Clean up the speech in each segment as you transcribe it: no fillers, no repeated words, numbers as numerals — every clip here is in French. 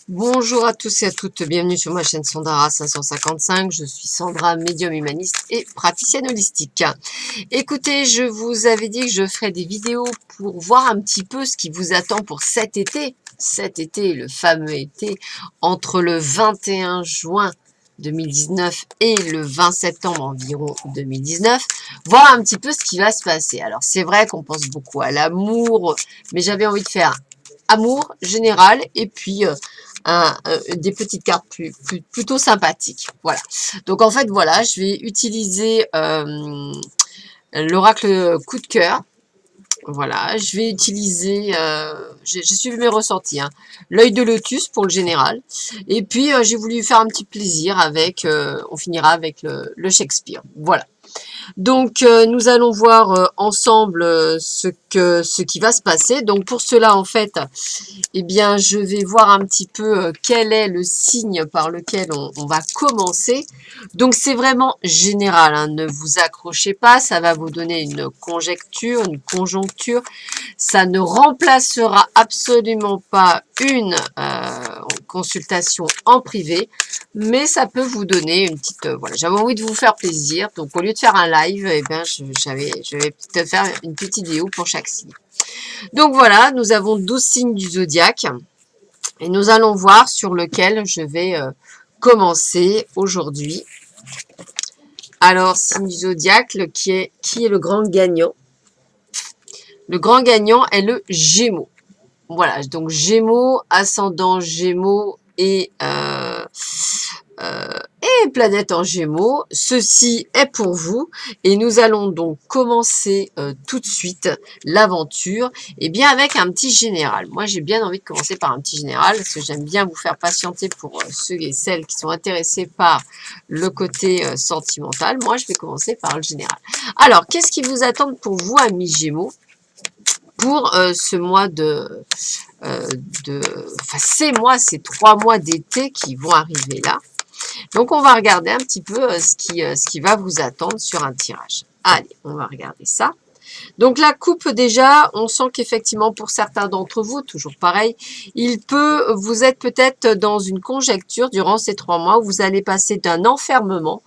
Bonjour à tous et à toutes, bienvenue sur ma chaîne Sandara 555. Je suis Sandra, médium humaniste et praticienne holistique. Écoutez, je vous avais dit que je ferais des vidéos pour voir un petit peu ce qui vous attend pour cet été. Cet été, le fameux été, entre le 21 juin 2019 et le 20 septembre environ 2019, voir un petit peu ce qui va se passer. Alors c'est vrai qu'on pense beaucoup à l'amour, mais j'avais envie de faire amour général et puis des petites cartes plutôt sympathiques. Voilà. Donc en fait, voilà, je vais utiliser l'oracle coup de cœur. Voilà, je vais utiliser, j'ai suivi mes ressentis, hein, l'œil de lotus pour le général. Et puis, j'ai voulu faire un petit plaisir avec, on finira avec le Shakespeare. Voilà. Donc, nous allons voir ensemble ce qui va se passer. Donc, pour cela, en fait, eh bien, je vais voir un petit peu quel est le signe par lequel on va commencer. Donc, c'est vraiment général, hein, ne vous accrochez pas, ça va vous donner une conjecture, une conjoncture. Ça ne remplacera absolument pas une consultation en privé, mais ça peut vous donner une petite... voilà, j'avais envie de vous faire plaisir, donc au lieu de faire un live, eh bien, je vais peut-être faire une petite vidéo pour chaque signe. Donc voilà, nous avons 12 signes du zodiaque et nous allons voir sur lequel je vais commencer aujourd'hui. Alors, signe du zodiaque, qui est le grand gagnant? Le grand gagnant est le Gémeaux. Voilà, donc Gémeaux, ascendant Gémeaux et planète en Gémeaux. Ceci est pour vous et nous allons donc commencer tout de suite l'aventure et bien avec un petit général. Moi, j'ai bien envie de commencer par un petit général parce que j'aime bien vous faire patienter pour ceux et celles qui sont intéressés par le côté sentimental. Moi, je vais commencer par le général. Alors, qu'est-ce qui vous attend pour vous, amis Gémeaux, pour ce mois enfin ces 3 mois d'été qui vont arriver là. Donc, on va regarder un petit peu ce qui va vous attendre sur un tirage. Allez, on va regarder ça. Donc, la coupe, déjà, on sent qu'effectivement, pour certains d'entre vous, toujours pareil, vous êtes peut-être dans une conjecture durant ces 3 mois où vous allez passer d'un enfermement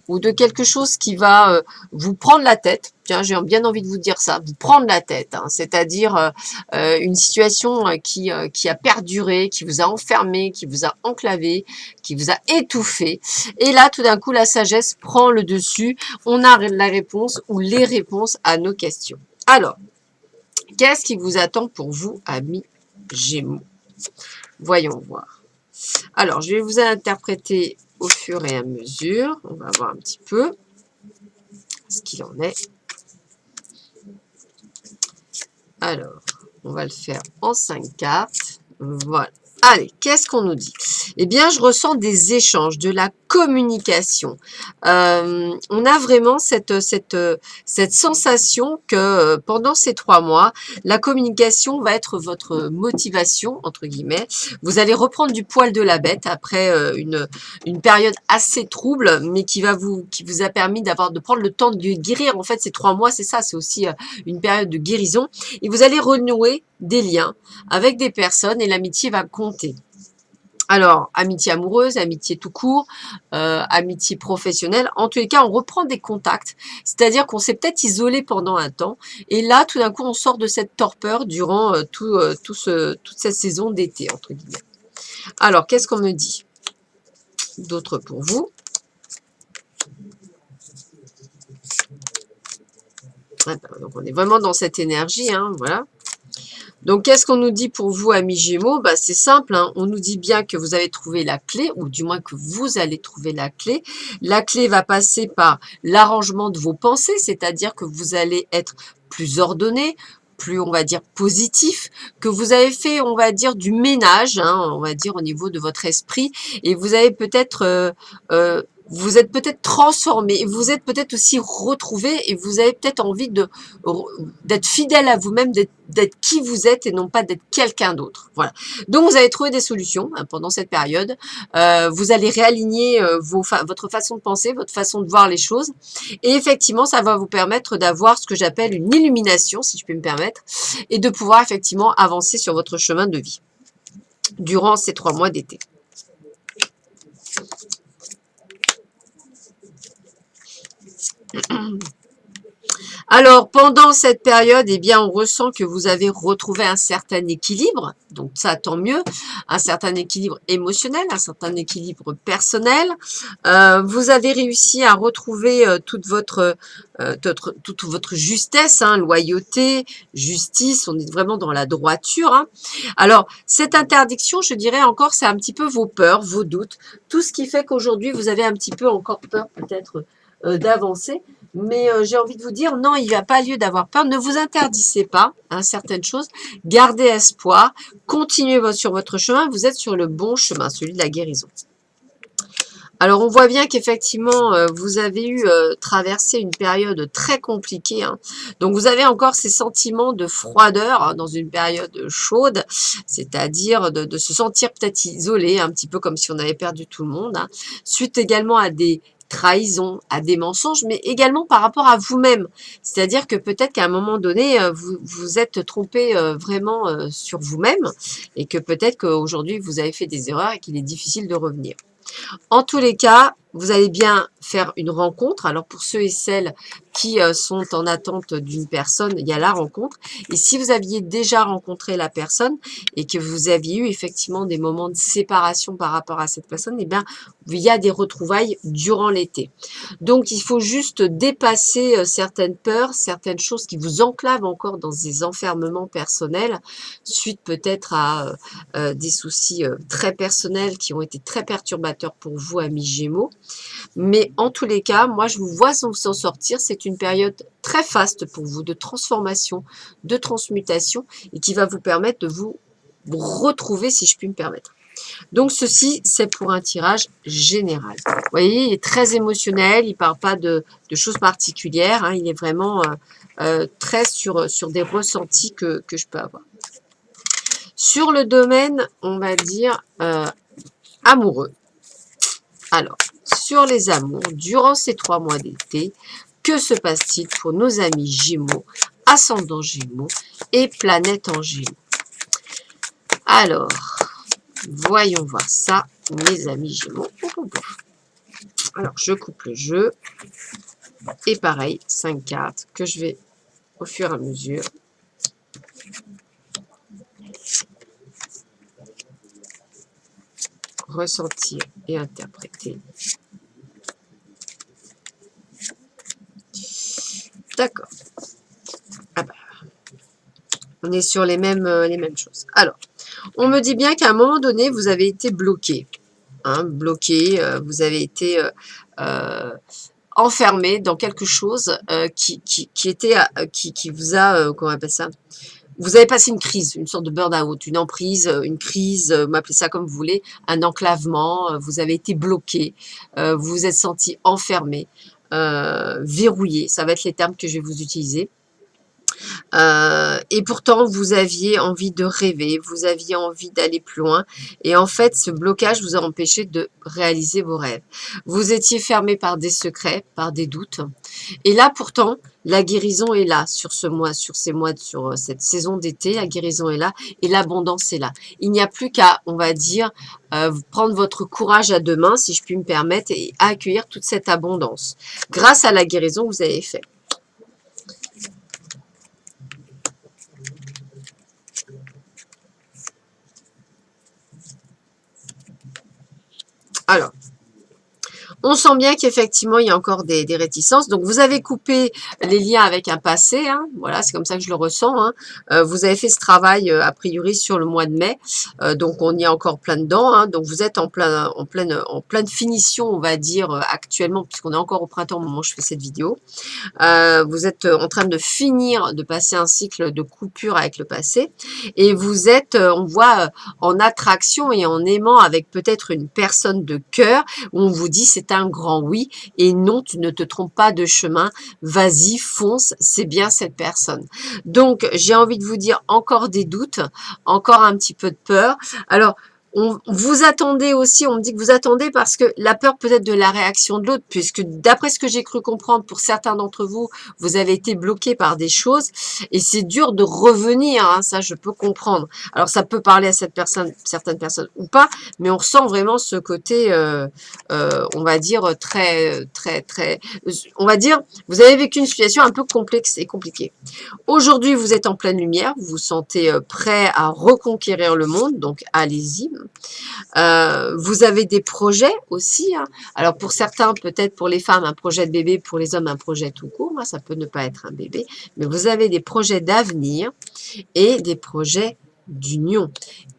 ou de quelque chose qui va vous prendre la tête. Tiens, j'ai bien envie de vous dire ça, vous prendre la tête, hein, c'est-à-dire une situation qui a perduré, qui vous a enfermé, qui vous a enclavé, qui vous a étouffé. Et là, tout d'un coup, la sagesse prend le dessus. On a la réponse ou les réponses à nos questions. Alors, qu'est-ce qui vous attend pour vous, amis Gémeaux? Voyons voir. Alors, je vais vous interpréter au fur et à mesure. On va voir un petit peu ce qu'il en est. Alors, on va le faire en 5 cartes. Voilà. Allez, qu'est-ce qu'on nous dit? Eh bien, je ressens des échanges, de la communication. On a vraiment cette sensation que pendant ces 3 mois, la communication va être votre motivation, entre guillemets. Vous allez reprendre du poil de la bête après une période assez trouble, mais qui vous a permis de prendre le temps de guérir. En fait, ces 3 mois, c'est ça, c'est aussi une période de guérison. Et vous allez renouer des liens avec des personnes et l'amitié va compter. Alors, amitié amoureuse, amitié tout court, amitié professionnelle. En tous les cas, on reprend des contacts. C'est-à-dire qu'on s'est peut-être isolé pendant un temps. Et là, tout d'un coup, on sort de cette torpeur durant toute cette saison d'été, entre guillemets. Alors, qu'est-ce qu'on me dit d'autre pour vous? Donc, on est vraiment dans cette énergie, hein, voilà. Donc, qu'est-ce qu'on nous dit pour vous, amis Gémeaux? Bah, c'est simple, hein. On nous dit bien que vous avez trouvé la clé, ou du moins que vous allez trouver la clé. La clé va passer par l'arrangement de vos pensées, c'est-à-dire que vous allez être plus ordonné, plus, on va dire, positif, que vous avez fait, on va dire, du ménage, hein, on va dire, au niveau de votre esprit, et vous avez peut-être... vous êtes peut-être transformé, vous êtes peut-être aussi retrouvé et vous avez peut-être envie d'être fidèle à vous-même, d'être qui vous êtes et non pas d'être quelqu'un d'autre. Voilà. Donc, vous allez trouver des solutions hein, pendant cette période. Vous allez réaligner votre façon de penser, votre façon de voir les choses. Et effectivement, ça va vous permettre d'avoir ce que j'appelle une illumination, si je peux me permettre, et de pouvoir effectivement avancer sur votre chemin de vie. durant ces 3 mois d'été. Alors, pendant cette période, eh bien, on ressent que vous avez retrouvé un certain équilibre, donc ça, tant mieux, un certain équilibre émotionnel, un certain équilibre personnel. Vous avez réussi à retrouver toute votre justesse, hein, loyauté, justice, on est vraiment dans la droiture, hein. Alors, cette interdiction, je dirais encore, c'est un petit peu vos peurs, vos doutes, tout ce qui fait qu'aujourd'hui, vous avez un petit peu encore peur peut-être d'avancer. Mais j'ai envie de vous dire, non, il n'y a pas lieu d'avoir peur. Ne vous interdisez pas hein, certaines choses. Gardez espoir. Continuez sur votre chemin. Vous êtes sur le bon chemin, celui de la guérison. Alors, on voit bien qu'effectivement, vous avez eu traversé une période très compliquée. Hein. Donc, vous avez encore ces sentiments de froideur hein, dans une période chaude, c'est-à-dire de se sentir peut-être isolé, un petit peu comme si on avait perdu tout le monde. Hein. Suite également à des trahisons, à des mensonges, mais également par rapport à vous-même. C'est-à-dire que peut-être qu'à un moment donné, vous vous êtes trompé vraiment sur vous-même et que peut-être qu'aujourd'hui, vous avez fait des erreurs et qu'il est difficile de revenir. En tous les cas, vous allez bien faire une rencontre. Alors pour ceux et celles qui sont en attente d'une personne, il y a la rencontre. Et si vous aviez déjà rencontré la personne et que vous aviez eu effectivement des moments de séparation par rapport à cette personne, eh bien, il y a des retrouvailles durant l'été. Donc il faut juste dépasser certaines peurs, certaines choses qui vous enclavent encore dans des enfermements personnels, suite peut-être à des soucis très personnels qui ont été très perturbateurs pour vous, amis Gémeaux. Mais en tous les cas, moi, je vous vois s'en sortir. C'est une période très faste pour vous, de transformation, de transmutation, et qui va vous permettre de vous retrouver, si je puis me permettre. Donc, ceci, c'est pour un tirage général. Vous voyez, il est très émotionnel, il ne parle pas de choses particulières, hein, il est vraiment très sur des ressentis que je peux avoir. Sur le domaine, on va dire, amoureux. Alors, sur les amours, durant ces 3 mois d'été, que se passe-t-il pour nos amis Gémeaux, ascendant Gémeaux et planète en Gémeaux? Alors, voyons voir ça, mes amis Gémeaux. Alors, je coupe le jeu. Et pareil, 5 cartes que je vais, au fur et à mesure, ressentir et interpréter. D'accord. Ah bah, on est sur les mêmes choses. Alors, on me dit bien qu'à un moment donné, vous avez été bloqué. Hein, bloqué, vous avez été enfermé dans quelque chose qui vous a, comment on appelle ça? Vous avez passé une crise, une sorte de burn-out, une emprise, une crise, vous m'appelez ça comme vous voulez, un enclavement, vous avez été bloqué, vous vous êtes senti enfermé, verrouillé, ça va être les termes que je vais vous utiliser. Et pourtant, vous aviez envie de rêver, vous aviez envie d'aller plus loin. Et en fait, ce blocage vous a empêché de réaliser vos rêves. Vous étiez fermé par des secrets, par des doutes. Et là, pourtant, la guérison est là sur ce mois, sur cette saison d'été. La guérison est là et l'abondance est là. Il n'y a plus qu'à, on va dire, prendre votre courage à 2 mains, si je puis me permettre, et accueillir toute cette abondance grâce à la guérison que vous avez faite. Alors, on sent bien qu'effectivement, il y a encore des réticences. Donc, vous avez coupé les liens avec un passé. Hein, voilà, c'est comme ça que je le ressens. Hein. Vous avez fait ce travail, a priori, sur le mois de mai. Donc, on y est encore plein dedans. Hein. Donc, vous êtes en pleine finition, on va dire, actuellement, puisqu'on est encore au printemps au moment où je fais cette vidéo. Vous êtes en train de finir de passer un cycle de coupure avec le passé. Et vous êtes, on voit, en attraction et en aimant avec peut-être une personne de cœur où on vous dit c'est un grand oui et non, tu ne te trompes pas de chemin, vas-y, fonce, c'est bien cette personne. Donc, j'ai envie de vous dire encore des doutes, encore un petit peu de peur. Alors, vous attendez aussi, on me dit que vous attendez parce que la peur peut-être de la réaction de l'autre, puisque d'après ce que j'ai cru comprendre, pour certains d'entre vous, vous avez été bloqué par des choses et c'est dur de revenir, hein, ça je peux comprendre. Alors ça peut parler à cette personne, certaines personnes ou pas, mais on ressent vraiment ce côté, on va dire, on va dire, vous avez vécu une situation un peu complexe et compliquée. Aujourd'hui, vous êtes en pleine lumière, vous vous sentez prêt à reconquérir le monde, donc allez-y. Vous avez des projets aussi, hein. Alors pour certains, peut-être pour les femmes, un projet de bébé, pour les hommes, un projet tout court, hein, ça peut ne pas être un bébé, mais vous avez des projets d'avenir et des projets d'union.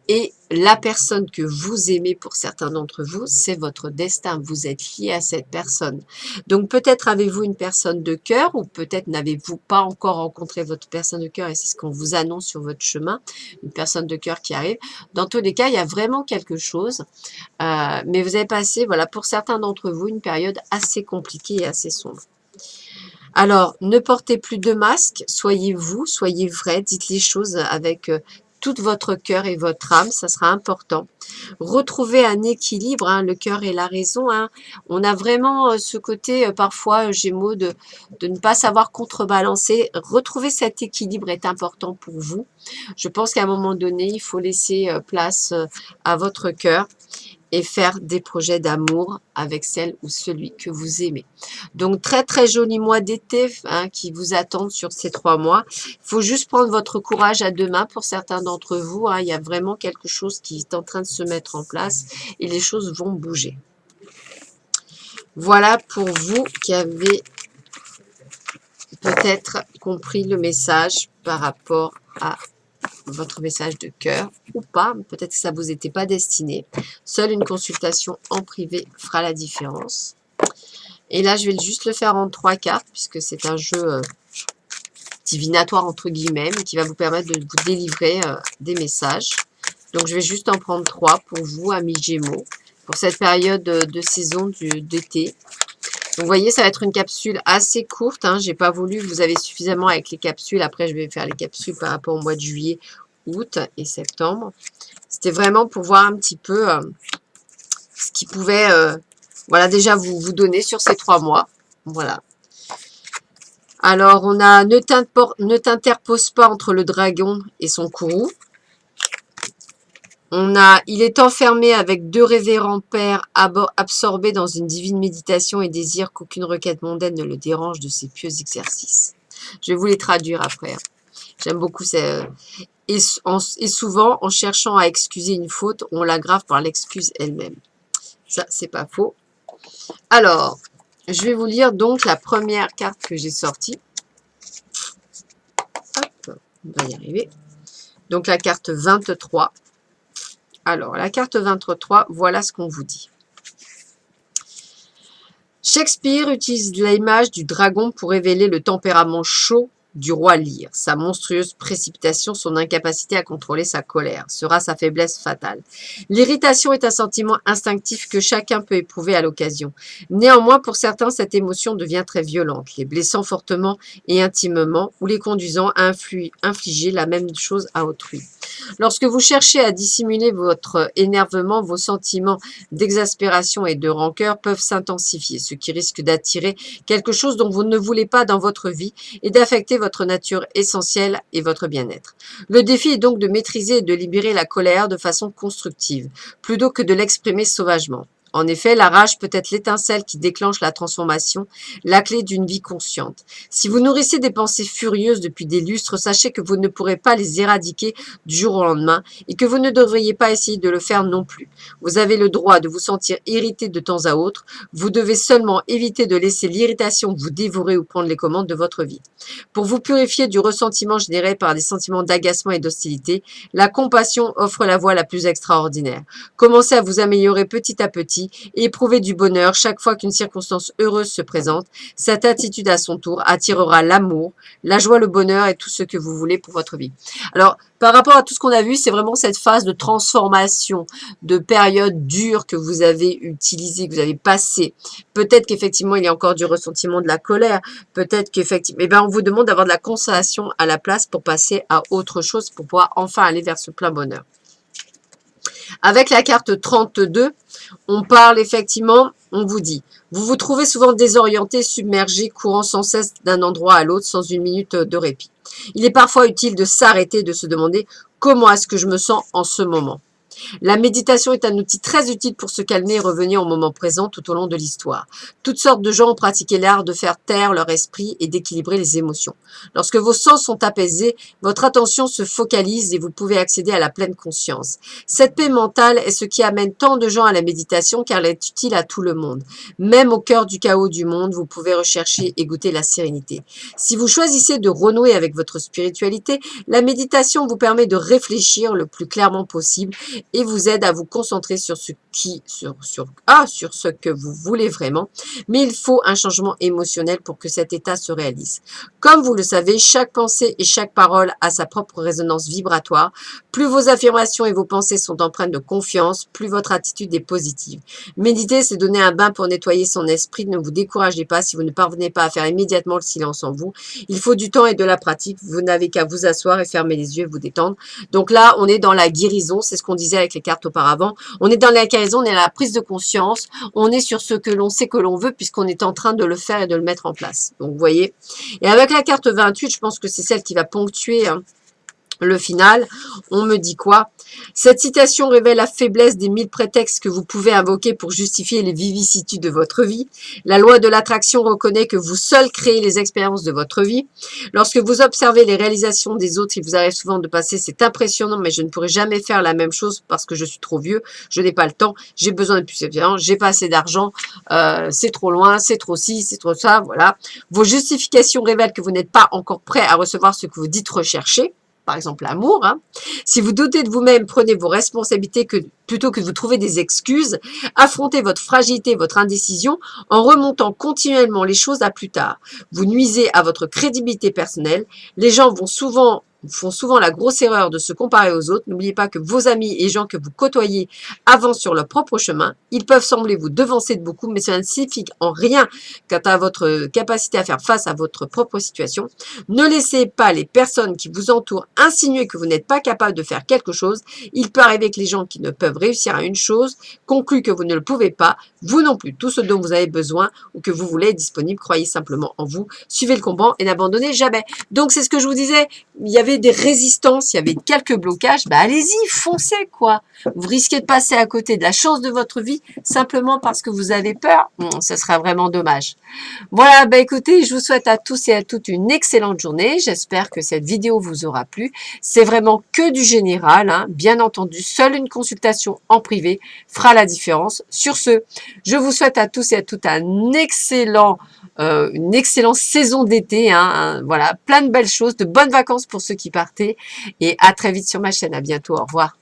Et la personne que vous aimez, pour certains d'entre vous, c'est votre destin. Vous êtes lié à cette personne. Donc peut-être avez-vous une personne de cœur ou peut-être n'avez-vous pas encore rencontré votre personne de cœur et c'est ce qu'on vous annonce sur votre chemin, une personne de cœur qui arrive. Dans tous les cas, il y a vraiment quelque chose. Mais vous avez passé, voilà, pour certains d'entre vous, une période assez compliquée et assez sombre. Alors, ne portez plus de masque, soyez vous, soyez vrai, dites les choses avec tout votre cœur et votre âme, ça sera important. Retrouvez un équilibre, hein, le cœur et la raison. Hein. On a vraiment ce côté, parfois, Gémeaux, de ne pas savoir contrebalancer. Retrouver cet équilibre est important pour vous. Je pense qu'à un moment donné, il faut laisser place à votre cœur et faire des projets d'amour avec celle ou celui que vous aimez. Donc, très, très joli mois d'été hein, qui vous attendent sur ces 3 mois. Il faut juste prendre votre courage à deux mains pour certains d'entre vous. Hein. Il y a vraiment quelque chose qui est en train de se mettre en place et les choses vont bouger. Voilà pour vous qui avez peut-être compris le message par rapport à votre message de cœur ou pas. Peut-être que ça ne vous était pas destiné. Seule une consultation en privé fera la différence. Et là, je vais juste le faire en 3 cartes puisque c'est un jeu divinatoire entre guillemets qui va vous permettre de vous délivrer des messages. Donc, je vais juste en prendre 3 pour vous, amis Gémeaux, pour cette période de saison d'été. Donc, vous voyez, ça va être une capsule assez courte. Hein. Je n'ai pas voulu, vous avez suffisamment avec les capsules. Après, je vais faire les capsules par rapport au mois de juillet, août et septembre. C'était vraiment pour voir un petit peu ce qui pouvait, voilà, déjà vous donner sur ces 3 mois. Voilà. Alors, on a ne t'interpose pas entre le dragon et son courroux. On a, il est enfermé avec 2 révérends pères absorbés dans une divine méditation et désire qu'aucune requête mondaine ne le dérange de ses pieux exercices. Je vais vous les traduire après. J'aime beaucoup ces... Et souvent, en cherchant à excuser une faute, on l'aggrave par l'excuse elle-même. Ça, c'est pas faux. Alors, je vais vous lire donc la première carte que j'ai sortie. Hop, on va y arriver. Donc, la carte 23. Alors, la carte 23, voilà ce qu'on vous dit. Shakespeare utilise l'image du dragon pour révéler le tempérament chaud du roi Lear. Sa monstrueuse précipitation, son incapacité à contrôler sa colère, sera sa faiblesse fatale. L'irritation est un sentiment instinctif que chacun peut éprouver à l'occasion. Néanmoins, pour certains, cette émotion devient très violente, les blessant fortement et intimement ou les conduisant à infliger la même chose à autrui. Lorsque vous cherchez à dissimuler votre énervement, vos sentiments d'exaspération et de rancœur peuvent s'intensifier, ce qui risque d'attirer quelque chose dont vous ne voulez pas dans votre vie et d'affecter votre nature essentielle et votre bien-être. Le défi est donc de maîtriser et de libérer la colère de façon constructive, plutôt que de l'exprimer sauvagement. En effet, la rage peut être l'étincelle qui déclenche la transformation, la clé d'une vie consciente. Si vous nourrissez des pensées furieuses depuis des lustres, sachez que vous ne pourrez pas les éradiquer du jour au lendemain et que vous ne devriez pas essayer de le faire non plus. Vous avez le droit de vous sentir irrité de temps à autre. Vous devez seulement éviter de laisser l'irritation vous dévorer ou prendre les commandes de votre vie. Pour vous purifier du ressentiment généré par des sentiments d'agacement et d'hostilité, la compassion offre la voie la plus extraordinaire. Commencez à vous améliorer petit à petit et éprouver du bonheur chaque fois qu'une circonstance heureuse se présente. Cette attitude à son tour attirera l'amour, la joie, le bonheur et tout ce que vous voulez pour votre vie. Alors, par rapport à tout ce qu'on a vu, c'est vraiment cette phase de transformation, de période dure que vous avez utilisée, que vous avez passée. Peut-être qu'effectivement, il y a encore du ressentiment, de la colère. Peut-être qu'effectivement, on vous demande d'avoir de la consolation à la place pour passer à autre chose, pour pouvoir enfin aller vers ce plein bonheur. Avec la carte 32, on parle effectivement, on vous dit, vous vous trouvez souvent désorienté, submergé, courant sans cesse d'un endroit à l'autre sans une minute de répit. Il est parfois utile de s'arrêter, de se demander comment est-ce que je me sens en ce moment. La méditation est un outil très utile pour se calmer et revenir au moment présent tout au long de l'histoire. Toutes sortes de gens ont pratiqué l'art de faire taire leur esprit et d'équilibrer les émotions. Lorsque vos sens sont apaisés, votre attention se focalise et vous pouvez accéder à la pleine conscience. Cette paix mentale est ce qui amène tant de gens à la méditation car elle est utile à tout le monde. Même au cœur du chaos du monde, vous pouvez rechercher et goûter la sérénité. Si vous choisissez de renouer avec votre spiritualité, la méditation vous permet de réfléchir le plus clairement possible et vous aide à vous concentrer sur ce que vous voulez vraiment. Mais il faut un changement émotionnel pour que cet état se réalise. Comme vous le savez, chaque pensée et chaque parole a sa propre résonance vibratoire. Plus vos affirmations et vos pensées sont empreintes de confiance, plus votre attitude est positive. Méditer, c'est donner un bain pour nettoyer son esprit. Ne vous découragez pas si vous ne parvenez pas à faire immédiatement le silence en vous. Il faut du temps et de la pratique. Vous n'avez qu'à vous asseoir et fermer les yeux et vous détendre. Donc là, on est dans la guérison. C'est ce qu'on disait avec les cartes auparavant. On est dans la guérison, on est dans la prise de conscience. On est sur ce que l'on sait que l'on veut puisqu'on est en train de le faire et de le mettre en place. Donc, vous voyez. Et avec la carte 28, je pense que c'est celle qui va ponctuer le final, on me dit quoi? Cette citation révèle la faiblesse des 1000 prétextes que vous pouvez invoquer pour justifier les vicissitudes de votre vie. La loi de l'attraction reconnaît que vous seul créez les expériences de votre vie. Lorsque vous observez les réalisations des autres, il vous arrive souvent de passer, c'est impressionnant, mais je ne pourrai jamais faire la même chose parce que je suis trop vieux, je n'ai pas le temps, j'ai besoin de plus d'expérience, j'ai pas assez d'argent, c'est trop loin, c'est trop ci, c'est trop ça, voilà. Vos justifications révèlent que vous n'êtes pas encore prêt à recevoir ce que vous dites rechercher. Par exemple l'amour. Si vous doutez de vous-même, prenez vos responsabilités plutôt que de vous trouver des excuses. Affrontez votre fragilité, votre indécision en remontant continuellement les choses à plus tard. Vous nuisez à votre crédibilité personnelle. Les gens font souvent la grosse erreur de se comparer aux autres. N'oubliez pas que vos amis et les gens que vous côtoyez avancent sur leur propre chemin. Ils peuvent sembler vous devancer de beaucoup, mais cela ne signifie en rien quant à votre capacité à faire face à votre propre situation. Ne laissez pas les personnes qui vous entourent insinuer que vous n'êtes pas capable de faire quelque chose. Il peut arriver que les gens qui ne peuvent réussir à une chose concluent que vous ne le pouvez pas, vous non plus. Tout ce dont vous avez besoin ou que vous voulez est disponible. Croyez simplement en vous. Suivez le combat et n'abandonnez jamais. Donc, c'est ce que je vous disais. Il y avait des résistances, il y avait quelques blocages. Bah, allez-y, foncez, quoi. Vous risquez de passer à côté de la chance de votre vie simplement parce que vous avez peur. Ce sera vraiment dommage. Voilà, bah écoutez, je vous souhaite à tous et à toutes une excellente journée. J'espère que cette vidéo vous aura plu. C'est vraiment que du général, hein. Bien entendu, seule une consultation en privé fera la différence. Sur ce, je vous souhaite à tous et à toutes une excellente saison d'été. Voilà, plein de belles choses, de bonnes vacances pour ceux qui partaient. Et à très vite sur ma chaîne. À bientôt. Au revoir.